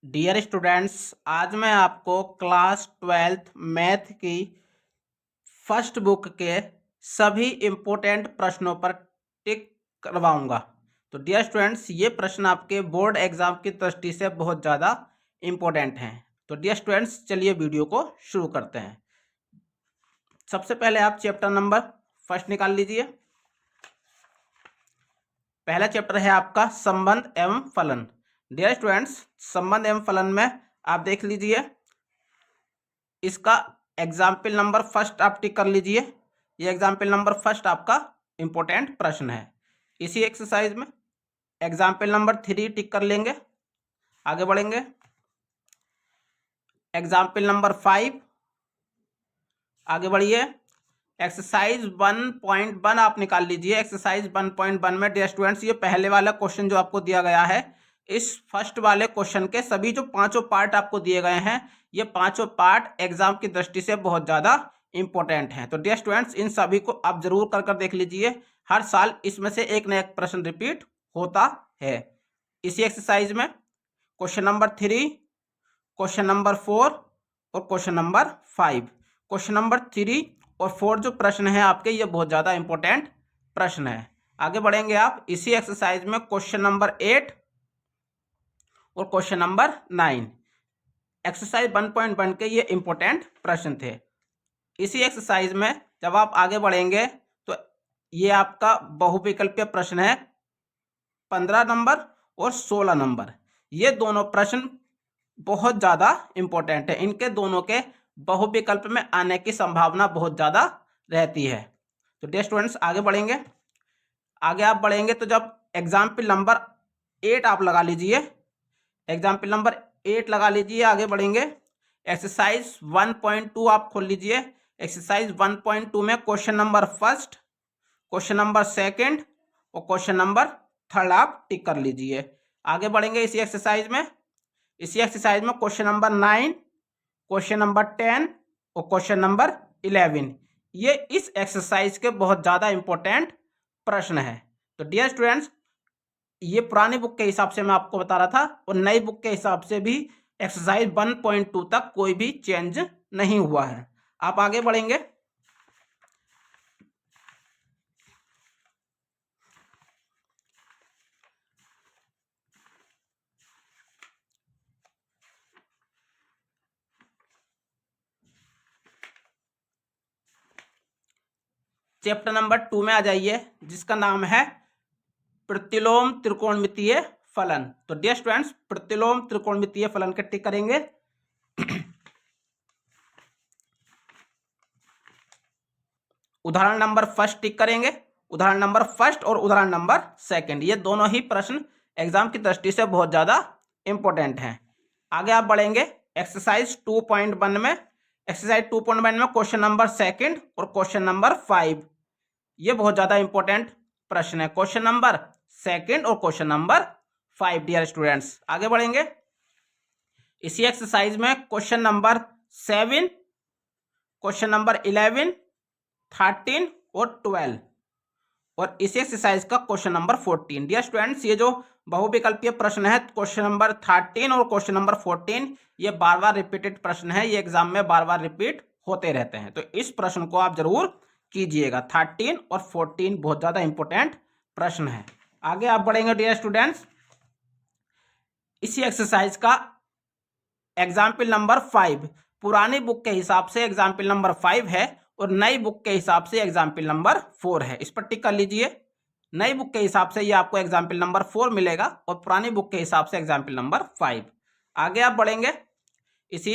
Dear students, आज मैं आपको क्लास 12th मैथ की फर्स्ट बुक के सभी इम्पोर्टेंट प्रश्नों पर टिक करवाऊंगा। तो डियर स्टूडेंट्स, ये प्रश्न आपके बोर्ड एग्जाम की दृष्टि से बहुत ज़्यादा इम्पोर्टेंट हैं। तो डियर स्टूडेंट्स, चलिए वीडियो को शुरू करते हैं। सबसे पहले आप चैप्टर नंबर फर्स्ट निकाल लीजिए। पहला चैप्टर है आपका संबंध एवं फलन। डियर स्टूडेंट्स, संबंध एवं फलन में आप देख लीजिए, इसका एग्जाम्पल नंबर फर्स्ट आप टिक कर लीजिए। ये एग्जाम्पल नंबर फर्स्ट आपका इंपॉर्टेंट प्रश्न है। इसी एक्सरसाइज में एग्जाम्पल नंबर 3 टिक कर लेंगे। आगे बढ़ेंगे। एग्जाम्पल नंबर 5, आगे बढ़िए। एक्सरसाइज 1.1 आप निकाल लीजिए। एक्सरसाइज 1.1 में डियर स्टूडेंट्स, ये पहले वाला क्वेश्चन जो आपको दिया गया है, इस फर्स्ट वाले क्वेश्चन के सभी जो पांचों पार्ट आपको दिए गए हैं, ये पांचों पार्ट एग्जाम की दृष्टि से बहुत ज़्यादा इंपॉर्टेंट हैं। तो डियर स्टूडेंट्स, इन सभी को आप जरूर कर देख लीजिए। हर साल इसमें से एक न एक प्रश्न रिपीट होता है। इसी एक्सरसाइज में क्वेश्चन नंबर 3, क्वेश्चन नंबर 4 और क्वेश्चन नंबर 5। क्वेश्चन नंबर 3 और 4 जो प्रश्न है आपके, ये बहुत ज़्यादा इंपॉर्टेंट प्रश्न है। आगे बढ़ेंगे आप। इसी एक्सरसाइज में क्वेश्चन नंबर 8 और क्वेश्चन नंबर 9, एक्सरसाइज 1.1 के ये इंपॉर्टेंट प्रश्न थे। इसी एक्सरसाइज में जब आप आगे बढ़ेंगे तो ये आपका बहुविकल्पीय प्रश्न है 15 नंबर और 16 नंबर। ये दोनों प्रश्न बहुत ज़्यादा इंपॉर्टेंट है। इनके दोनों के बहुविकल्प में आने की संभावना बहुत ज़्यादा रहती है। तो डियर स्टूडेंट्स, आगे बढ़ेंगे। आगे आप बढ़ेंगे तो जब एग्जाम्पल नंबर 8 आप लगा लीजिए। एग्जाम्पल नंबर 8 लगा लीजिए। आगे बढ़ेंगे। एक्सरसाइज 1.2 आप खोल लीजिए। एक्सरसाइज 1.2 में question number first, question number second और क्वेश्चन नंबर थर्ड आप टिक कर लीजिए। आगे बढ़ेंगे इसी एक्सरसाइज में। इसी एक्सरसाइज में क्वेश्चन नंबर 9, क्वेश्चन नंबर 10 और क्वेश्चन नंबर 11, ये इस एक्सरसाइज के बहुत ज़्यादा इंपॉर्टेंट प्रश्न है। तो डियर स्टूडेंट्स, ये पुरानी बुक के हिसाब से मैं आपको बता रहा था, और नई बुक के हिसाब से भी एक्सरसाइज 1.2 तक कोई भी चेंज नहीं हुआ है। आप आगे बढ़ेंगे। चैप्टर नंबर 2 में आ जाइए, जिसका नाम है प्रतिलोम त्रिकोणमितीय फलन। तो डियर स्टूडेंट्स, प्रतिलोम त्रिकोणमितीय फलन के टिक करेंगे। उदाहरण नंबर फर्स्ट टिक करेंगे। उदाहरण नंबर फर्स्ट और उदाहरण नंबर सेकंड, ये दोनों ही प्रश्न एग्जाम की दृष्टि से बहुत ज्यादा इंपॉर्टेंट हैं। आगे आप बढ़ेंगे। एक्सरसाइज 2.1 में, एक्सरसाइज 2.1 में क्वेश्चन नंबर सेकंड और क्वेश्चन नंबर 5, ये बहुत ज्यादा इंपॉर्टेंट प्रश्न है। क्वेश्चन नंबर सेकंड और क्वेश्चन नंबर 5 डियर स्टूडेंट्स। आगे बढ़ेंगे। इसी एक्सरसाइज में क्वेश्चन नंबर 7, क्वेश्चन नंबर 11, 13 और 12 और इसी एक्सरसाइज का क्वेश्चन नंबर 14। डियर स्टूडेंट्स, ये जो बहुविकल्पीय प्रश्न है, क्वेश्चन नंबर 13 और क्वेश्चन नंबर 14, ये बार बार रिपीटेड प्रश्न है। ये एग्जाम में बार बार रिपीट होते रहते हैं। तो इस प्रश्न को आप जरूर कीजिएगा। 13 और 14 बहुत ज्यादा इंपॉर्टेंट प्रश्न है। आगे आप बढ़ेंगे डियर स्टूडेंट्स। इसी एक्सरसाइज का एग्जाम्पल नंबर 5 पुरानी बुक के हिसाब से एग्जाम्पल नंबर 5 है, और नई बुक के हिसाब से एग्जाम्पल नंबर 4 है। इस पर टिक कर लीजिए। नई बुक के हिसाब से ये आपको एग्जाम्पल नंबर 4 मिलेगा, और पुरानी बुक के हिसाब से एग्जाम्पल नंबर 5। आगे आप बढ़ेंगे। इसी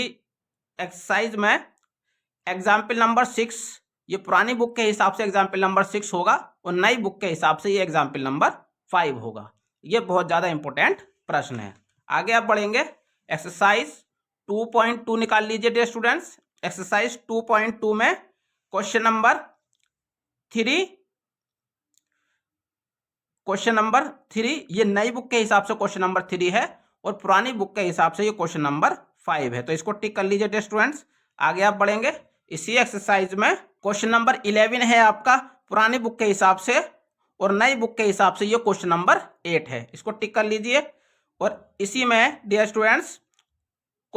एक्सरसाइज में एग्जाम्पल नंबर 6, ये पुरानी बुक के हिसाब से एग्जाम्पल नंबर 6 होगा, और नई बुक के हिसाब से ये एग्जाम्पल नंबर 5 होगा। ये बहुत ज़्यादा इंपॉर्टेंट प्रश्न है। आगे आप बढ़ेंगे। एक्सरसाइज 2.2 निकाल लीजिए डियर स्टूडेंट्स। एक्सरसाइज 2.2 में क्वेश्चन नंबर 3, क्वेश्चन नंबर 3, ये नई बुक के हिसाब से क्वेश्चन नंबर 3 है, और पुरानी बुक के हिसाब से ये क्वेश्चन नंबर 5 है। तो इसको टिक कर लीजिए डियर स्टूडेंट्स। आगे आप बढ़ेंगे। इसी एक्सरसाइज में क्वेश्चन नंबर 11 है आपका पुरानी बुक के हिसाब से, और नई बुक के हिसाब से ये क्वेश्चन नंबर 8 है। इसको टिक कर लीजिए। और इसी में डियर स्टूडेंट्स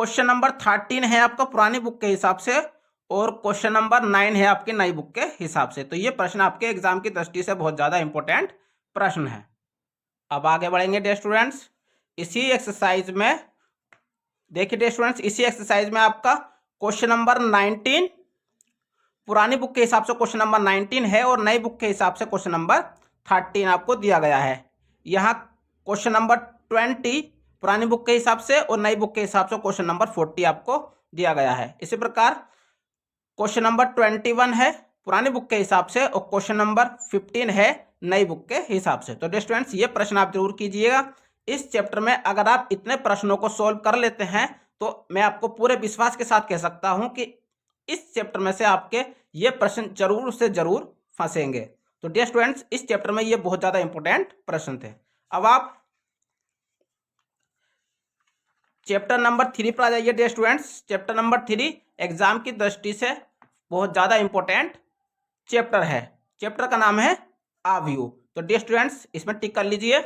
क्वेश्चन नंबर 13 है आपका पुरानी बुक के हिसाब से और क्वेश्चन नंबर 9 है आपकी नई बुक के हिसाब से। तो ये प्रश्न आपके एग्जाम की दृष्टि से बहुत ज़्यादा इंपॉर्टेंट प्रश्न है। अब आगे बढ़ेंगे डियर स्टूडेंट्स। इसी एक्सरसाइज में देखिए डियर स्टूडेंट्स, इसी एक्सरसाइज में आपका क्वेश्चन नंबर 19 पुरानी बुक के हिसाब से क्वेश्चन नंबर 19 है और नई बुक के हिसाब से क्वेश्चन नंबर 13 आपको दिया गया है। यहाँ क्वेश्चन नंबर 20 पुरानी बुक के हिसाब से और नई बुक के हिसाब से क्वेश्चन नंबर 40 आपको दिया गया है। इसी प्रकार क्वेश्चन नंबर 21 है पुरानी बुक के हिसाब से और क्वेश्चन नंबर 15 है नई बुक के हिसाब से। तो डियर स्टूडेंट्स, ये प्रश्न आप जरूर कीजिएगा। इस चैप्टर में अगर आप इतने प्रश्नों को सोल्व कर लेते हैं तो मैं आपको पूरे विश्वास के साथ कह सकता हूं कि इस चैप्टर में से आपके ये प्रश्न जरूर से जरूर फंसेंगे। तो डियर स्टूडेंट्स, इस चैप्टर में ये बहुत ज्यादा इंपॉर्टेंट प्रश्न थे। अब आप चैप्टर नंबर 3 पर आ जाइए dear students. Chapter number 3 exam की दृष्टि से बहुत ज्यादा इंपॉर्टेंट चैप्टर है। चैप्टर का नाम है आव्यूह। तो डियर स्टूडेंट्स, इसमें टिक कर लीजिए।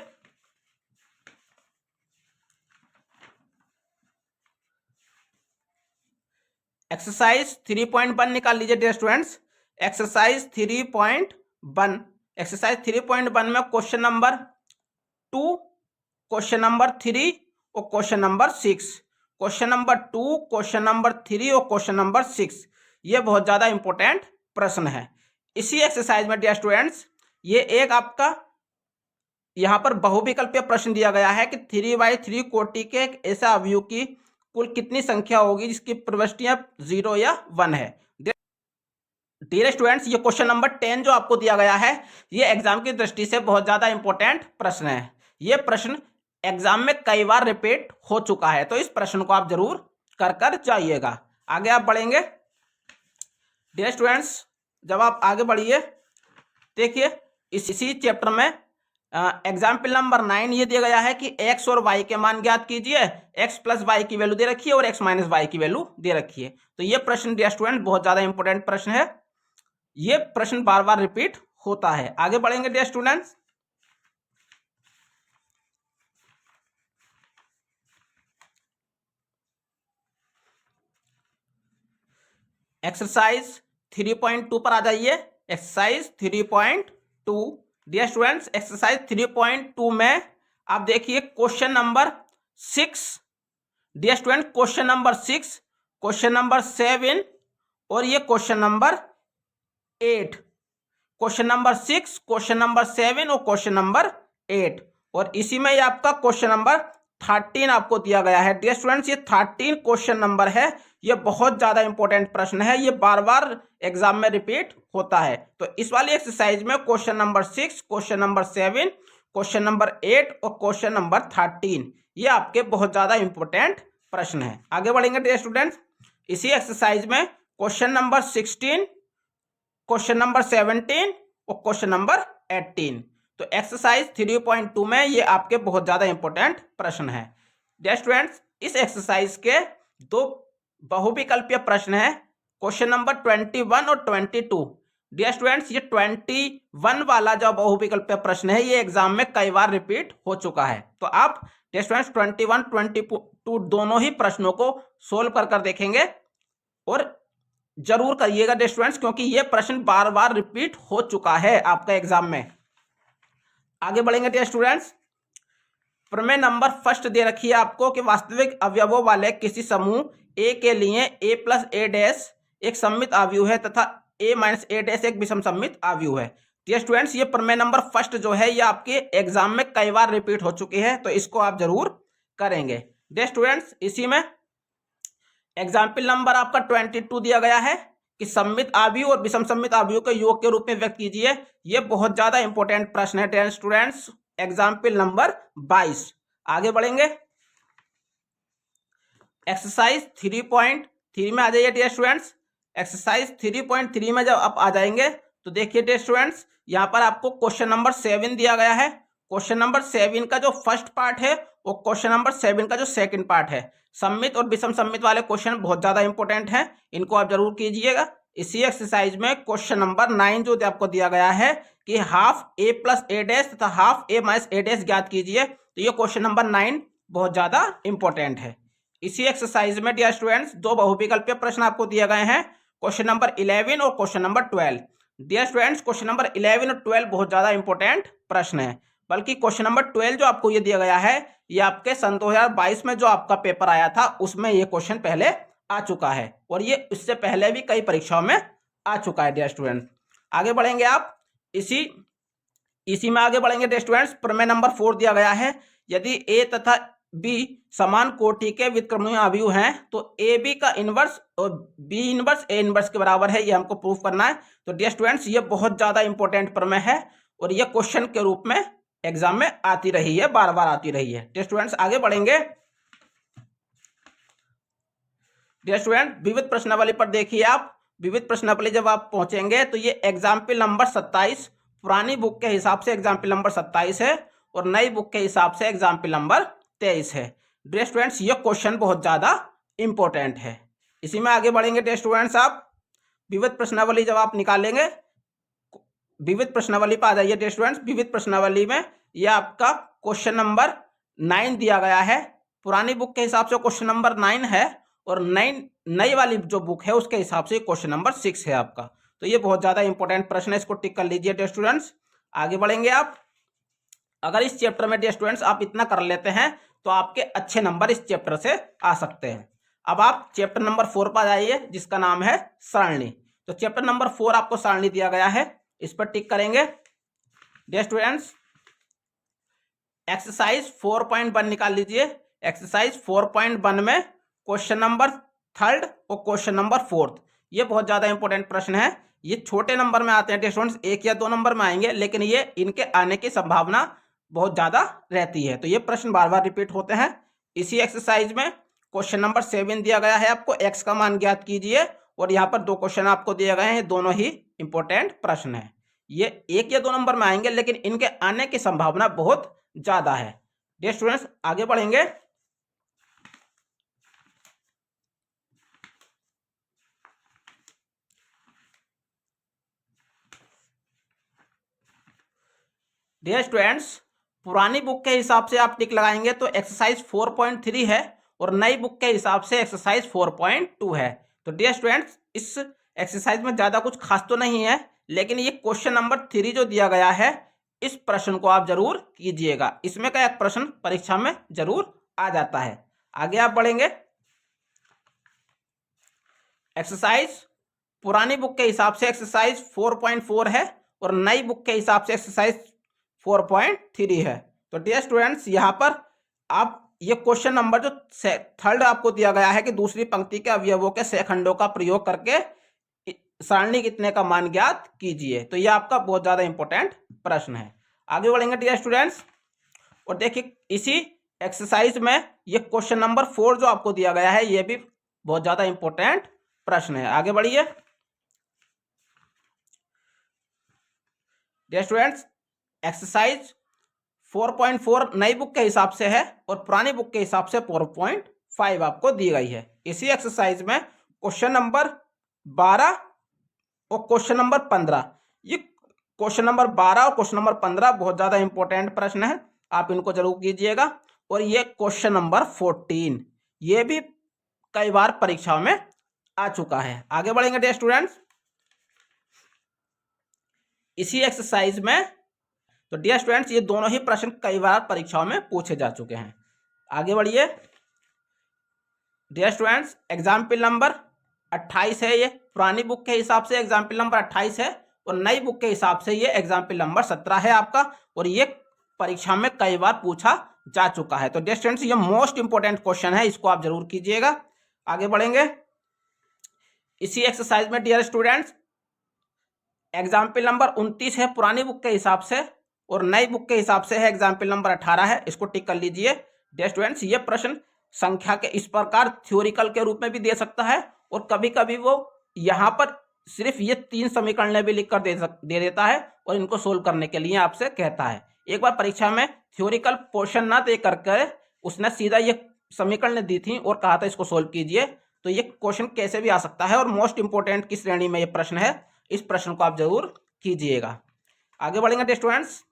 एक्सरसाइज 3.1 निकाल लीजिए डियर स्टूडेंट्स। एक्सरसाइज 3.1 में क्वेश्चन नंबर 2, क्वेश्चन नंबर 3 और question number 6। Question number 2, question number 3 और क्वेश्चन नंबर 6 ये बहुत ज्यादा इंपॉर्टेंट प्रश्न है। इसी एक्सरसाइज में डियर स्टूडेंट्स ये एक आपका यहाँ पर बहुविकल्पीय प्रश्न दिया गया है कि 3/3 कोटि के एक ऐसा अवयव की कुल कितनी संख्या होगी जिसकी प्रविष्टियां 0 या 1 है। डियर स्टूडेंट्स, ये क्वेश्चन नंबर 10 जो आपको दिया गया है ये एग्जाम की दृष्टि से बहुत ज्यादा इंपॉर्टेंट प्रश्न है। ये प्रश्न एग्जाम में कई बार रिपीट हो चुका है, तो इस प्रश्न को आप जरूर कर जाइएगा। आगे आप बढ़ेंगे डियर स्टूडेंट्स। जब आप आगे बढ़िए, देखिए इसी चैप्टर में एग्जाम्पल नंबर 9 ये दिया गया है कि x और y के मान ज्ञात कीजिए। x प्लस वाई की वैल्यू दे रखी है और x माइनस वाई की वैल्यू दे रखी है। तो ये प्रश्न डियर स्टूडेंट बहुत ज्यादा इंपॉर्टेंट प्रश्न है। ये प्रश्न बार बार रिपीट होता है। आगे बढ़ेंगे डियर स्टूडेंट्स। एक्सरसाइज 3.2 पर आ जाइए। एक्सरसाइज 3.2 डियर स्टूडेंट्स, एक्सरसाइज 3.2 में आप देखिए question number 6 dear student, question number 6, question number 7 और ये question number 8। Question number 6, question number 7 और क्वेश्चन नंबर 8 और इसी में ये आपका क्वेश्चन नंबर 13 आपको दिया गया है। डियर स्टूडेंट्स, ये 13 क्वेश्चन नंबर है। ये बहुत ज्यादा इंपॉर्टेंट प्रश्न है, ये बार बार एग्जाम में रिपीट होता है। तो इस वाली एक्सरसाइज में question number 6, question number 7, question number 8 और क्वेश्चन नंबर 13 ये आपके बहुत ज्यादा इंपॉर्टेंट प्रश्न है। आगे बढ़ेंगे डियर स्टूडेंट्स। इसी एक्सरसाइज में क्वेश्चन नंबर 16, क्वेश्चन नंबर 17 और क्वेश्चन नंबर 18। तो एक्सरसाइज 3.2 में ये आपके बहुत ज्यादा इंपॉर्टेंट प्रश्न है। डियर स्टूडेंट्स, इस एक्सरसाइज के दो बहुविकल्पीय प्रश्न है, क्वेश्चन नंबर 21 और 22। डियर स्टूडेंट्स, ये 21 वाला जो बहुविकल्पीय प्रश्न है ये एग्जाम में कई बार रिपीट हो चुका है। तो आप डियर स्टूडेंट्स 21, 22 दोनों ही प्रश्नों को सोल्व कर देखेंगे और जरूर करिएगा डियर स्टूडेंट्स, क्योंकि ये प्रश्न बार बार रिपीट हो चुका है आपका एग्जाम में। आगे बढ़ेंगे डियर स्टूडेंट्स। प्रमेय नंबर फर्स्ट दे रखी है आपको कि वास्तविक अवयवों वाले किसी समूह ए के लिए a प्लस ए डैश एक सममित अवयव है तथा a माइनस ए डैश एक विषम सममित अवयव है। डियर स्टूडेंट्स, ये प्रमेय नंबर फर्स्ट जो है ये आपके एग्जाम में कई बार रिपीट हो चुकी है, तो इसको आप जरूर करेंगे। डियर स्टूडेंट्स, इसी में एग्जाम्पल नंबर आपका 22 दिया गया है कि सममित अवयव और विषम सममित अवयव के योग के रूप में व्यक्त कीजिए। ये बहुत ज्यादा इंपॉर्टेंट प्रश्न है डियर स्टूडेंट्स। Example number 22। आगे बढ़ेंगे एक्सरसाइज 3.3 में आ जाइए डियर स्टूडेंट्स। एक्सरसाइज 3.3 में जब आप आ जाएंगे तो देखिए डियर स्टूडेंट्स, यहाँ पर आपको क्वेश्चन नंबर 7 दिया गया है। क्वेश्चन नंबर 7 का जो फर्स्ट पार्ट है और क्वेश्चन नंबर 7 का जो सेकंड पार्ट है, सममित और विषम सममित वाले क्वेश्चन बहुत ज्यादा इंपॉर्टेंट हैं, इनको आप जरूर कीजिएगा। इसी एक्सरसाइज में क्वेश्चन नंबर 9 जो आपको दिया गया है कि half a plus A dash तथा half a minus A dash ज्ञात कीजिए। तो ये क्वेश्चन नंबर 9 बहुत ज्यादा इंपॉर्टेंट है। इसी एक्सरसाइज में डियर स्टूडेंट्स दो बहुविकल्पीय प्रश्न आपको दिए गए हैं, क्वेश्चन नंबर 11 और question number 12। Dear students question number 11 और 12 बहुत ज्यादा इंपॉर्टेंट प्रश्न है, बल्कि क्वेश्चन नंबर 12 जो आपको ये दिया गया है ये आपके सन 2022 में जो आपका पेपर आया था उसमें ये क्वेश्चन पहले आ चुका है और ये इससे पहले भी कई परीक्षाओं में आ चुका है डियर स्टूडेंट। आगे बढ़ेंगे आप इसी में आगे बढ़ेंगे डियर स्टूडेंट्स। प्रमेय नंबर 4 दिया गया है, यदि ए तथा बी समान कोटि के व्युत्क्रमणीय अवयव हैं तो ए बी का इनवर्स और बी इनवर्स ए इनवर्स के बराबर है, ये हमको प्रूफ करना है। तो डियर स्टूडेंट्स ये बहुत ज्यादा इंपॉर्टेंट प्रमेय है और ये क्वेश्चन के रूप में एग्जाम में आती रही है, बार बार आती रही है। डियर स्टूडेंट्स आगे बढ़ेंगे। डियर स्टूडेंट विविध प्रश्नावली पर देखिए आप, विविध प्रश्नावली जब आप पहुंचेंगे तो ये एग्जाम्पल नंबर 27 पुरानी बुक के हिसाब से एग्जाम्पल नंबर 27 है और नई बुक के हिसाब से एग्जाम्पल नंबर 23 है। डियर स्टूडेंट्स ये क्वेश्चन बहुत ज्यादा इंपॉर्टेंट है। इसी में आगे बढ़ेंगे डियर स्टूडेंट्स। आप विविध प्रश्नावली जब आप निकालेंगे, विविध प्रश्नावली पर आ जाइए डियर स्टूडेंट्स। विविध प्रश्नावली में यह आपका क्वेश्चन नंबर 9 दिया गया है, पुरानी बुक के हिसाब से क्वेश्चन नंबर 9 है और नई वाली जो बुक है उसके हिसाब से क्वेश्चन नंबर 6 है आपका। तो ये बहुत ज्यादा इंपॉर्टेंट प्रश्न है, इसको टिक कर लीजिए डियर स्टूडेंट्स। आगे बढ़ेंगे आप। अगर इस चैप्टर में डियर स्टूडेंट्स आप इतना कर लेते हैं तो आपके अच्छे नंबर इस चैप्टर से आ सकते हैं। अब आप चैप्टर नंबर 4 पर जाइए जिसका नाम है सारणी। तो चैप्टर नंबर 4 आपको सारणी दिया गया है, इस पर टिक करेंगे डियर स्टूडेंट्स। एक्सरसाइज 4.1 निकाल लीजिए। एक्सरसाइज 4.1 में क्वेश्चन नंबर 3 और क्वेश्चन नंबर 4 ये बहुत ज्यादा इंपॉर्टेंट प्रश्न है। ये छोटे नंबर में आते हैं डियर स्टूडेंट्स, 1 या 2 नंबर में आएंगे, लेकिन ये इनके आने की संभावना बहुत ज्यादा रहती है। तो ये प्रश्न बार बार रिपीट होते हैं। इसी एक्सरसाइज में क्वेश्चन नंबर 7 दिया गया है आपको, एक्स का मान ज्ञात कीजिए और यहाँ पर 2 क्वेश्चन आपको दिए गए हैं, दोनों ही इंपॉर्टेंट प्रश्न है। ये 1 या 2 नंबर में आएंगे लेकिन इनके आने की संभावना बहुत ज्यादा है। डियर स्टूडेंट्स आगे बढ़ेंगे। डियर स्टूडेंट्स पुरानी बुक के हिसाब से आप टिक लगाएंगे तो एक्सरसाइज 4.3 है और नई बुक के हिसाब से एक्सरसाइज 4.2 है। तो डियर स्टूडेंट्स इस एक्सरसाइज में ज्यादा कुछ खास तो नहीं है, लेकिन ये क्वेश्चन नंबर 3 जो दिया गया है इस प्रश्न को आप जरूर कीजिएगा, इसमें का एक प्रश्न परीक्षा में जरूर आ जाता है। आगे आप बढ़ेंगे। एक्सरसाइज पुरानी बुक के हिसाब से एक्सरसाइज 4.4 है और नई बुक के हिसाब से एक्सरसाइज 4.3 है। तो डियर स्टूडेंट्स यहाँ पर आप ये क्वेश्चन नंबर जो 3 आपको दिया गया है कि दूसरी पंक्ति के अवयवों के सेखंडों का प्रयोग करके सारणी कितने का मान ज्ञात कीजिए, तो ये आपका बहुत ज्यादा इंपॉर्टेंट प्रश्न है। आगे बढ़ेंगे डियर स्टूडेंट्स और देखिए इसी एक्सरसाइज में ये क्वेश्चन नंबर 4 जो आपको दिया गया है ये भी बहुत ज्यादा इंपॉर्टेंट प्रश्न है। आगे बढ़िए डियर स्टूडेंट्स। एक्सरसाइज 4.4 नई बुक के हिसाब से है और पुरानी बुक के हिसाब से 4.5 आपको दी गई है। इसी एक्सरसाइज में क्वेश्चन नंबर 12 और क्वेश्चन नंबर 15, ये क्वेश्चन नंबर 12 और क्वेश्चन नंबर 15 बहुत ज्यादा इंपॉर्टेंट प्रश्न है, आप इनको जरूर कीजिएगा। और ये क्वेश्चन नंबर 14 ये भी कई बार परीक्षाओं में आ चुका है। आगे बढ़ेंगे डियर स्टूडेंट्स। इसी एक्सरसाइज में तो डियर स्टूडेंट्स ये दोनों ही प्रश्न कई बार परीक्षाओं में पूछे जा चुके हैं। आगे बढ़िए डियर स्टूडेंट्स। एग्जाम्पल नंबर 28 है, ये पुरानी बुक के हिसाब से एग्जाम्पल नंबर 28 है और नई बुक के हिसाब से ये एग्जाम्पल नंबर 17 है आपका और ये परीक्षा में कई बार पूछा जा चुका है। तो डियर स्टूडेंट्स ये मोस्ट इंपॉर्टेंट क्वेश्चन है, इसको आप जरूर कीजिएगा। आगे बढ़ेंगे। इसी एक्सरसाइज में डियर स्टूडेंट्स एग्जाम्पल नंबर 29 है पुरानी बुक के हिसाब से और नई बुक के हिसाब से है एग्जाम्पल नंबर 18 है, इसको टिक कर लीजिए। डियर स्टूडेंट्स ये प्रश्न संख्या के इस प्रकार थ्योरिकल के रूप में भी दे सकता है और कभी कभी वो यहाँ पर सिर्फ ये 3 समीकरण भी लिख कर दे देता है और इनको सोल्व करने के लिए आपसे कहता है। एक बार परीक्षा में थ्योरिकल पोर्शन ना दे करके उसने सीधा ये समीकरण दी थी और कहा था इसको सोल्व कीजिए, तो ये क्वेश्चन कैसे भी आ सकता है और मोस्ट इंपोर्टेंट की श्रेणी में ये प्रश्न है, इस प्रश्न को आप जरूर कीजिएगा। आगे बढ़ेंगे स्टूडेंट्स।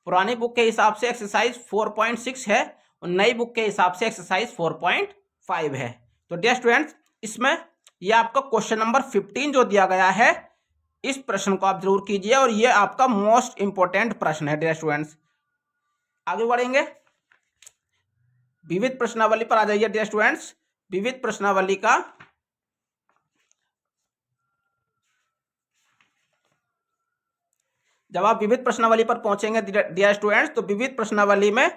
पुरानी बुक के हिसाब से एक्सरसाइज 4.6 है और नई बुक के हिसाब से एक्सरसाइज 4.5 5 है। तो डियर स्टूडेंट्स, इसमें ये आपका क्वेश्चन नंबर 15 जो दिया गया है, इस प्रश्न को आप जरूर कीजिए और ये आपका मोस्ट इंपॉर्टेंट प्रश्न है डियर स्टूडेंट्स। आगे बढ़ेंगे, विविध प्रश्नावली पर आ जाइए डियर स्टूडेंट्स। विविध प्रश्नावली का जब आप विविध प्रश्नावली पर पहुंचेंगे डियर स्टूडेंट्स, तो विविध प्रश्नावली में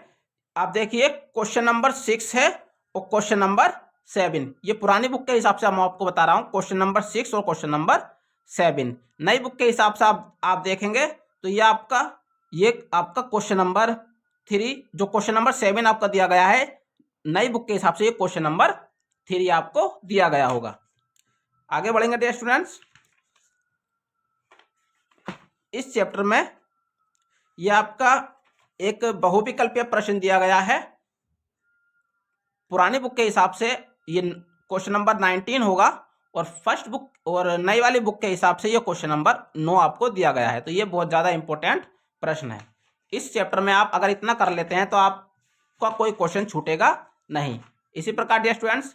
आप देखिए क्वेश्चन नंबर 6 है और क्वेश्चन नंबर 7। ये पुरानी बुक के हिसाब से मैं आपको बता रहा हूँ, क्वेश्चन नंबर 6 और क्वेश्चन नंबर 7। नई बुक के हिसाब से आप देखेंगे तो ये आपका क्वेश्चन नंबर 3, जो क्वेश्चन नंबर 7 आपका दिया गया है, नई बुक के हिसाब से ये क्वेश्चन नंबर 3 आपको दिया गया होगा। आगे बढ़ेंगे डियर स्टूडेंट्स, इस चैप्टर में ये आपका एक बहुविकल्पीय प्रश्न दिया गया है। पुरानी बुक के हिसाब से ये क्वेश्चन नंबर 19 होगा और फर्स्ट बुक और नई वाली बुक के हिसाब से ये क्वेश्चन नंबर 9 आपको दिया गया है। तो ये बहुत ज़्यादा इंपॉर्टेंट प्रश्न है। इस चैप्टर में आप अगर इतना कर लेते हैं तो आपका कोई क्वेश्चन छूटेगा नहीं। इसी प्रकार डियर स्टूडेंट्स,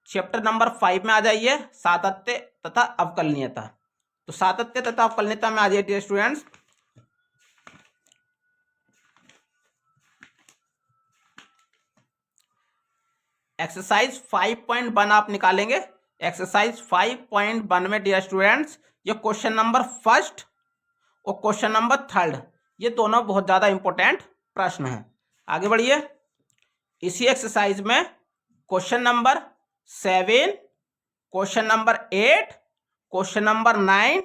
चैप्टर नंबर 5 में आ जाइए, सातत्य तथा अवकलनीयता। तो सातत्य तथा अवकलनीयता में आ जाइए डियर स्टूडेंट्स। एक्सरसाइज 5.1 आप निकालेंगे। एक्सरसाइज 5.1 में डियर स्टूडेंट्स, ये क्वेश्चन नंबर 1 और क्वेश्चन नंबर 3, ये दोनों बहुत ज़्यादा इंपॉर्टेंट प्रश्न हैं। आगे बढ़िए, इसी एक्सरसाइज में question number 7, question number 8, question number 9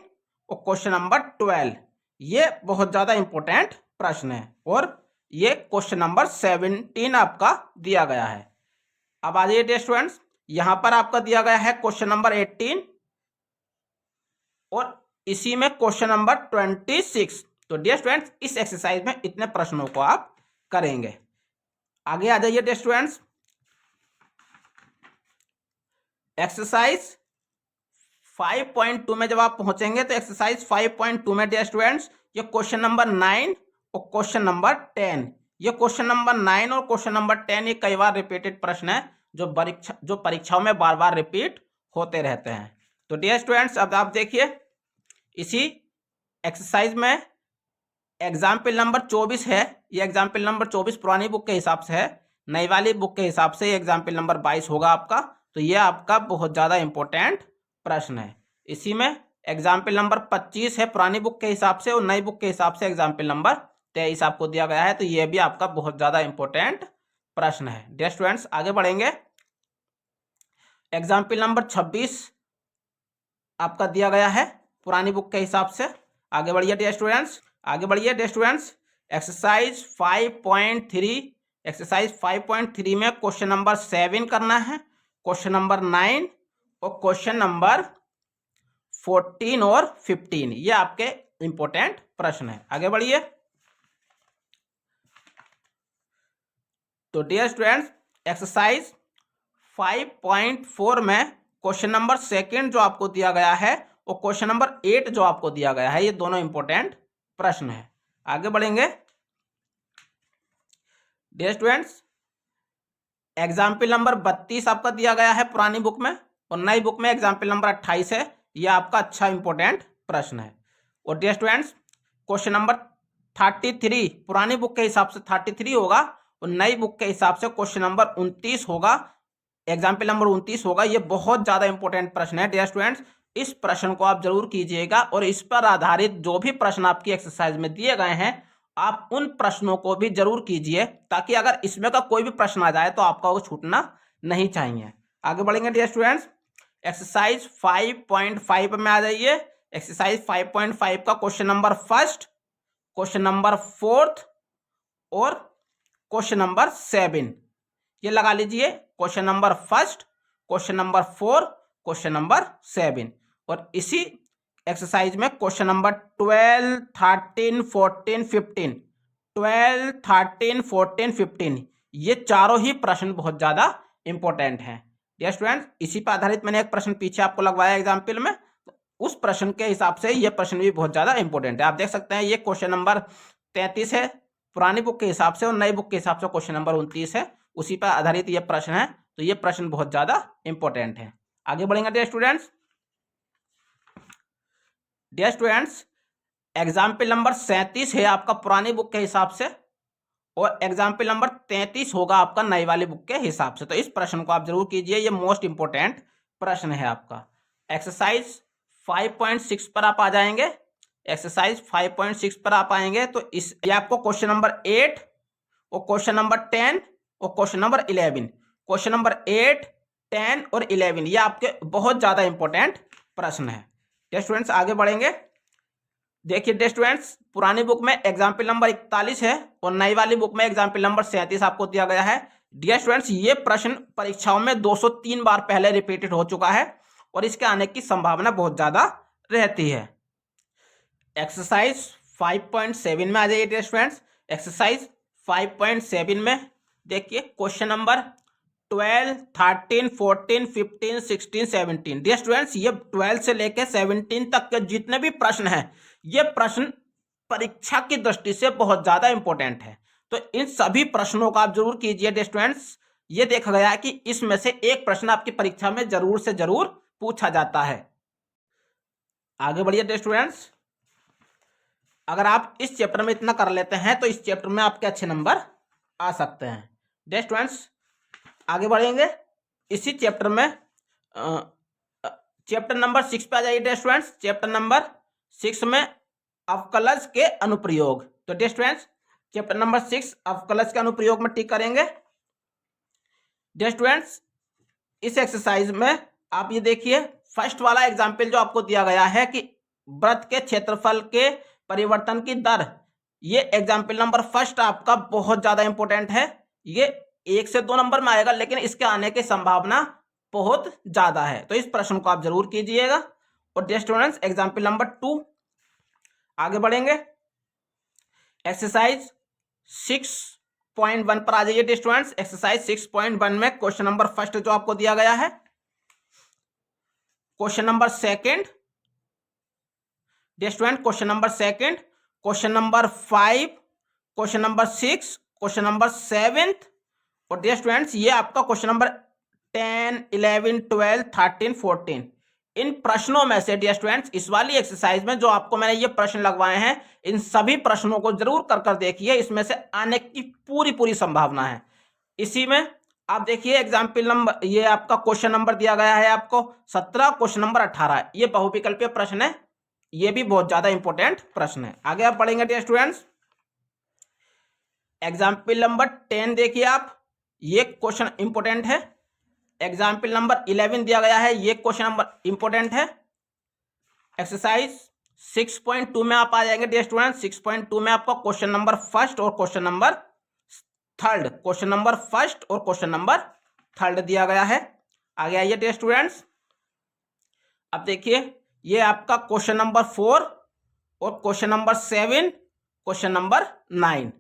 और क्वेश्चन नंबर 12, ये बहुत ज़्यादा इंपॉर्टेंट प्रश्न है और ये क्वेश्चन नंबर 17 आपका दिया गया है। अब आ जाइए डियर स्टूडेंट्स, यहां पर आपका दिया गया है क्वेश्चन नंबर 18 और इसी में क्वेश्चन नंबर 26। तो डियर स्टूडेंट्स, इस एक्सरसाइज में इतने प्रश्नों को आप करेंगे। आगे आ जाइए डियर स्टूडेंट्स, एक्सरसाइज 5.2 में जब आप पहुंचेंगे तो एक्सरसाइज 5.2 में डियर स्टूडेंट्स, ये क्वेश्चन नंबर 9 और क्वेश्चन नंबर 10, ये क्वेश्चन नंबर 9 और क्वेश्चन नंबर 10 ये कई बार रिपीटेड प्रश्न है जो परीक्षाओं में बार बार रिपीट होते रहते हैं। तो डियर स्टूडेंट्स, अब आप देखिए, इसी एक्सरसाइज में एग्जाम्पल नंबर 24 है। ये एग्जाम्पल नंबर 24 पुरानी बुक के हिसाब से है, नई वाली बुक के हिसाब से एग्जाम्पल नंबर 22 होगा आपका। तो ये आपका बहुत ज़्यादा इंपॉर्टेंट प्रश्न है। इसी में एग्जाम्पल नंबर 25 है पुरानी बुक के हिसाब से और नई बुक के हिसाब से एग्जाम्पल नंबर 23 आपको दिया गया है। तो ये भी आपका बहुत ज़्यादा इंपॉर्टेंट प्रश्न है। डियर स्टूडेंट्स, आगे बढ़ेंगे, एग्जाम्पल नंबर 26 आपका दिया गया है पुरानी बुक के हिसाब से। आगे बढ़िए डियर स्टूडेंट्स, आगे बढ़िए डियर स्टूडेंट्स, एक्सरसाइज 5.3, एक्सरसाइज 5.3 में क्वेश्चन नंबर 7 करना है, क्वेश्चन नंबर 9 और क्वेश्चन नंबर 14 और 15, ये आपके इंपॉर्टेंट प्रश्न है। आगे बढ़िए, तो डियर स्टूडेंट्स, एक्सरसाइज 5.4 में क्वेश्चन नंबर 2 जो आपको दिया गया है और क्वेश्चन नंबर 8 जो आपको दिया गया है, ये दोनों इंपॉर्टेंट प्रश्न है। आगे बढ़ेंगे डियर स्टूडेंट्स, एग्जाम्पल नंबर 32 आपका दिया गया है पुरानी बुक में और नई बुक में एग्जाम्पल नंबर 28 है। ये आपका अच्छा इंपॉर्टेंट प्रश्न है। और डियर स्टूडेंट्स, क्वेश्चन नंबर 33 पुरानी बुक के हिसाब से 33 होगा और नई बुक के हिसाब से क्वेश्चन नंबर 29 होगा, एग्जाम्पल नंबर 29 होगा। ये बहुत ज़्यादा इंपॉर्टेंट प्रश्न है डियर स्टूडेंट्स, इस प्रश्न को आप जरूर कीजिएगा और इस पर आधारित जो भी प्रश्न आपकी एक्सरसाइज में दिए गए हैं, आप उन प्रश्नों को भी जरूर कीजिए, ताकि अगर इसमें का कोई भी प्रश्न आ जाए तो आपका वो छूटना नहीं चाहिए। आगे बढ़ेंगे डियर स्टूडेंट्स, एक्सरसाइज 5.5 में आ जाइए। एक्सरसाइज 5.5 का क्वेश्चन नंबर 1, क्वेश्चन नंबर 4 और क्वेश्चन नंबर 7, ये लगा लीजिए, question number 1, question number 4, question number 7। और इसी एक्सरसाइज में क्वेश्चन नंबर 12, 13, 14, 15, 12, 13, 14, 15, ये चारों ही प्रश्न बहुत ज़्यादा इंपॉर्टेंट हैं डियर स्टूडेंट्स। इसी पर आधारित मैंने एक प्रश्न पीछे आपको लगवाया एग्जाम्पल में, उस प्रश्न के हिसाब से ये प्रश्न भी बहुत ज़्यादा इंपॉर्टेंट है। आप देख सकते हैं ये क्वेश्चन नंबर 33 है पुरानी बुक के हिसाब से और नई बुक के हिसाब से क्वेश्चन नंबर 29 है, उसी पर आधारित ये प्रश्न है तो ये प्रश्न बहुत ज्यादा इंपॉर्टेंट है। आगे बढ़ेंगे dear students. Dear students, example number 37 है आपका पुरानी बुक के हिसाब से, और एग्जाम्पल नंबर 33 होगा आपका नई वाली बुक के हिसाब से। तो इस प्रश्न को आप जरूर कीजिए, ये मोस्ट इंपोर्टेंट प्रश्न है आपका। एक्सरसाइज 5.6 पर आप आ जाएंगे। एक्सरसाइज 5.6 पर आप आएंगे तो इस ये आपको क्वेश्चन नंबर 8 और क्वेश्चन नंबर 10 और क्वेश्चन नंबर 11, क्वेश्चन नंबर 8, 10 और 11 ये आपके बहुत ज्यादा इंपॉर्टेंट प्रश्न है। डियर स्टूडेंट्स आगे बढ़ेंगे। देखिए डियर स्टूडेंट्स, पुरानी बुक में एग्जाम्पल नंबर 41 है और नई वाली बुक में एग्जाम्पल नंबर 37 आपको दिया गया है। डियर स्टूडेंट्स, ये प्रश्न परीक्षाओं में 203 बार पहले रिपीटेड हो चुका है और इसके आने की संभावना बहुत ज्यादा रहती है। एक्सरसाइज 5.7 में आ जाइए डियर स्टूडेंट्स। एक्सरसाइज 5.7 में देखिए क्वेश्चन नंबर 12, 13, 14, 15, 16, 17। डियर स्टूडेंट्स, ये 12 से लेकर 17 तक के जितने भी प्रश्न हैं, ये प्रश्न परीक्षा की दृष्टि से बहुत ज्यादा इंपॉर्टेंट है। तो इन सभी प्रश्नों का आप जरूर कीजिए डियर स्टूडेंट्स। ये देखा गया है कि इसमें से एक प्रश्न आपकी परीक्षा में जरूर से जरूर पूछा जाता है। आगे बढ़िए डियर स्टूडेंट्स। अगर आप इस चैप्टर में इतना कर लेते हैं तो इस चैप्टर में आपके अच्छे नंबर आ सकते हैं। डियर स्टूडेंट्स आगे बढ़ेंगे। इसी चैप्टर में चैप्टर नंबर 6 पे आ जाइए डियर स्टूडेंट्स। चैप्टर नंबर 6 में अवकलज के अनुप्रयोग। तो डियर स्टूडेंट्स चैप्टर नंबर 6 अवकलज के अनुप्रयोग में टिक करेंगे। डियर स्टूडेंट्स इस एक्सरसाइज में आप ये देखिए, फर्स्ट वाला एग्जाम्पल जो आपको दिया गया है कि वृत्त के क्षेत्रफल के परिवर्तन की दर, ये एग्जाम्पल नंबर फर्स्ट आपका बहुत ज्यादा इंपॉर्टेंट है। ये 1 से 2 नंबर में आएगा लेकिन इसके आने की संभावना बहुत ज्यादा है, तो इस प्रश्न को आप जरूर कीजिएगा। और डियर स्टूडेंट्स एग्जाम्पल नंबर 2 आगे बढ़ेंगे। एक्सरसाइज 6.1 पर आ जाइए डियर स्टूडेंट्स। एक्सरसाइज 6.1 में क्वेश्चन नंबर फर्स्ट जो आपको दिया गया है, question number second dear student, question number second, question number 5, question number 6, question number 7 और डियर स्टूडेंट्स ये आपका क्वेश्चन नंबर 10, 11, 12, 13, 14। इन प्रश्नों में से डियर स्टूडेंट्स इस वाली एक्सरसाइज में जो आपको मैंने ये प्रश्न लगवाए हैं, इन सभी प्रश्नों को जरूर कर देखिए, इसमें से आने की पूरी संभावना है। इसी में आप देखिए एग्जाम्पल नंबर, ये आपका क्वेश्चन नंबर दिया गया है आपको 17, क्वेश्चन नंबर 18, ये बहुविकल्पीय प्रश्न है, ये भी बहुत ज्यादा इंपॉर्टेंट प्रश्न है। आगे आप पढ़ेंगे डियर स्टूडेंट्स। एग्जाम्पल नंबर 10 देखिए आप, ये क्वेश्चन इंपॉर्टेंट है। एग्जाम्पल नंबर 11 दिया गया है, ये क्वेश्चन नंबर इंपॉर्टेंट है। एक्सरसाइज 6.2 में आप आ जाएंगे डियर स्टूडेंट। 6.2 में आपका क्वेश्चन नंबर फर्स्ट और question number third, question number first और क्वेश्चन नंबर थर्ड दिया गया है। आगे आइए डियर स्टूडेंट्स। अब देखिए ये आपका क्वेश्चन नंबर 4 और question number 7, question number 9,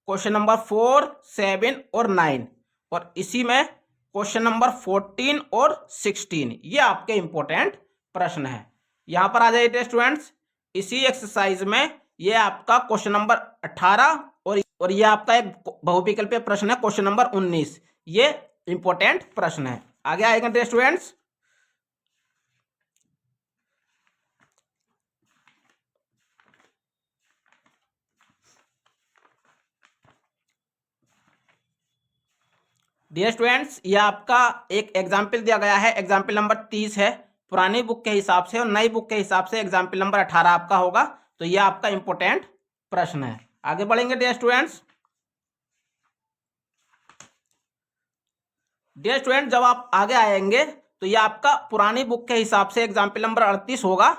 question number 4, 7 और 9 और इसी में क्वेश्चन नंबर 14 और 16, ये आपके इंपॉर्टेंट प्रश्न है। यहां पर आ जाइए स्टूडेंट्स। इसी एक्सरसाइज में ये आपका क्वेश्चन नंबर 18 और ये आपका एक बहुविकल्पीय प्रश्न है क्वेश्चन नंबर 19, ये इंपॉर्टेंट प्रश्न है। आगे आएगा स्टूडेंट्स। डियर स्टूडेंट्स ये आपका एक एग्जाम्पल दिया गया है, एग्जाम्पल नंबर 30 है पुरानी बुक के हिसाब से, और नई बुक के हिसाब से एग्जाम्पल नंबर 18 आपका होगा। तो ये आपका इंपॉर्टेंट प्रश्न है। आगे बढ़ेंगे डियर स्टूडेंट्स। डियर स्टूडेंट जब आप आगे आएंगे तो ये आपका पुरानी बुक के हिसाब से एग्जाम्पल नंबर 38 होगा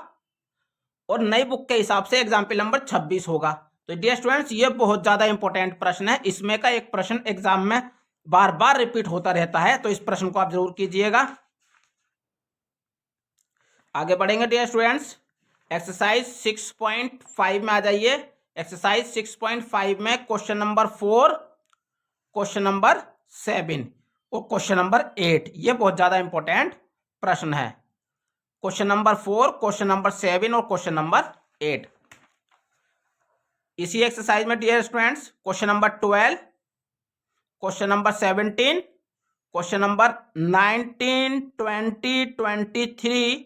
और नई बुक के हिसाब से एग्जाम्पल नंबर 26 होगा। तो डियर स्टूडेंट्स ये बहुत ज्यादा इंपॉर्टेंट प्रश्न है, इसमें का एक प्रश्न एग्जाम में बार बार रिपीट होता रहता है, तो इस प्रश्न को आप जरूर कीजिएगा। आगे बढ़ेंगे डियर स्टूडेंट्स। एक्सरसाइज 6.5 में आ जाइए। एक्सरसाइज 6.5 में क्वेश्चन नंबर 4, क्वेश्चन नंबर 7 और क्वेश्चन नंबर 8, ये बहुत ज्यादा इंपॉर्टेंट प्रश्न है। क्वेश्चन नंबर 4, क्वेश्चन नंबर 7 और क्वेश्चन नंबर 8। इसी एक्सरसाइज में dear students question number 12, question number 17, question number 19, 20, 23,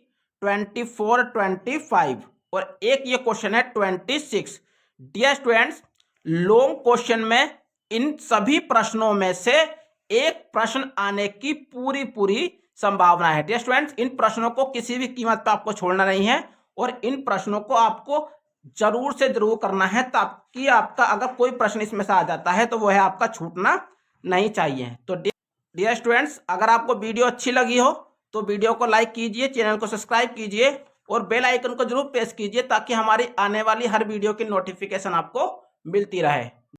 24, 25 और एक ये क्वेश्चन है 26। डियर स्टूडेंट्स, लॉन्ग क्वेश्चन में इन सभी प्रश्नों में से एक प्रश्न आने की पूरी संभावना है। डियर स्टूडेंट्स, इन प्रश्नों को किसी भी कीमत पर आपको छोड़ना नहीं है और इन प्रश्नों को आपको जरूर से जरूर करना है, ताकि आपका अगर कोई प्रश्न इसमें से आ जाता है तो वह आपका छूटना नहीं चाहिए। तो डियर स्टूडेंट्स, अगर आपको वीडियो अच्छी लगी हो तो वीडियो को लाइक कीजिए, चैनल को सब्सक्राइब कीजिए और बेल आइकन को जरूर प्रेस कीजिए, ताकि हमारी आने वाली हर वीडियो की नोटिफिकेशन आपको मिलती रहे।